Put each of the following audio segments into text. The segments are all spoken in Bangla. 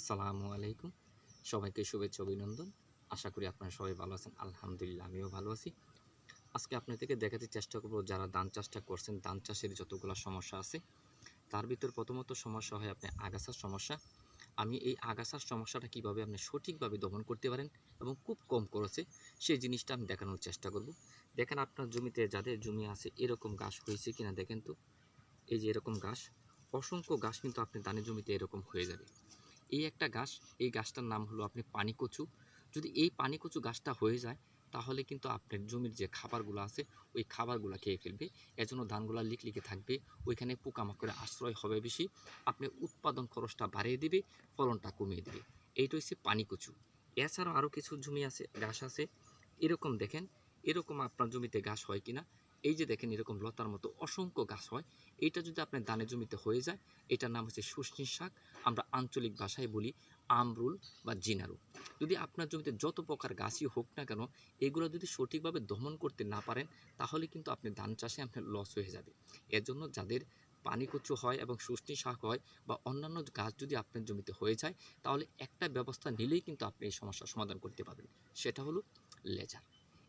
আসসালামু আলাইকুম। সবাইকে শুভেচ্ছা অভিনন্দন। আশা করি আপনারা সবাই ভালো আছেন। আলহামদুলিল্লাহ আমিও ভালো আছি। আজকে আপনাদেরকে দেখাতে চেষ্টা করব যারা ধান চাষটা করছেন, ধান চাষের যতগুলা সমস্যা আছে, তার ভিতর প্রথমত সমস্যা হয় আপনার আগাছার সমস্যা। আমি এই আগাছার সমস্যাটা কিভাবে আপনি সঠিকভাবে দমন করতে পারেন এবং খুব কম খরচে সেই জিনিসটা আমি দেখানোর চেষ্টা করব। দেখেন আপনার জমিতে যাদের জমি আছে এরকম ঘাস হয়েছে কিনা দেখেন তো। এই যে এরকম ঘাস, অসংখ্য ঘাস কিন্তু আপনার ধানের জমিতে এরকম হয়ে যাবে। এই একটা ঘাস, এই গাছটার নাম হলো আপনি পানিকচু। যদি এই পানিকচু গাছটা হয়ে যায় তাহলে কিন্তু আপনার জমির যে খাবারগুলো আছে ওই খাবারগুলো খেয়ে ফেলবে। এজন্য ধানগুলা লিকলিকে থাকবে, ওইখানে পোকামাকড়ের আশ্রয় হবে বেশি, আপনি উৎপাদন খরচটা বাড়িয়ে দিবে, ফলনটা কমিয়ে দিবে। এইটা হচ্ছে পানিকচু। এছাড়াও আরও কিছু জমি আছে, ঘাস আছে, এরকম দেখেন, এরকম আপনার জমিতে ঘাস হয় কিনা। এই যে দেখেন এরকম লতার মতো অসংখ্য ঘাস হয়। এইটা যদি আপনার ধানের জমিতে হয়ে যায়, এটার নাম হচ্ছে শুষ্নি শাক। আমরা আঞ্চলিক ভাষায় বলি আমরুল বা জিনারু। যদি আপনার জমিতে যত প্রকার গাছই হোক না কেন, এগুলো যদি সঠিকভাবে দমন করতে না পারেন তাহলে কিন্তু আপনি ধান চাষে আপনার লস হয়ে যাবে। এর জন্য যাদের পানিকচু হয় এবং শুষ্নি শাক হয় বা অন্যান্য গাছ যদি আপনার জমিতে হয়ে যায় তাহলে একটা ব্যবস্থা নিলেই কিন্তু আপনি এই সমস্যার সমাধান করতে পারবেন। সেটা হলো লেজার।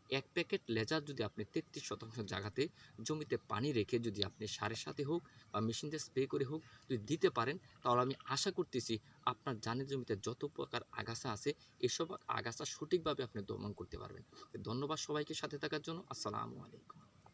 ১ প্যাকেট লেজার যদি আপনি ৩৩% জায়গাতে জমিতে পানি রেখে যদি আপনি সারের সাথে হোক বা মেশিন দিয়ে স্প্রে করে হোক যদি দিতে পারেন, তাহলে আমি আশা করতেছি আপনার ধানের জমিতে যত প্রকার আগাছা আছে এসব আগাছা সঠিকভাবে আপনি দমন করতে পারবেন। ধন্যবাদ সবাইকে সাথে থাকার জন্য। আসসালামু আলাইকুম।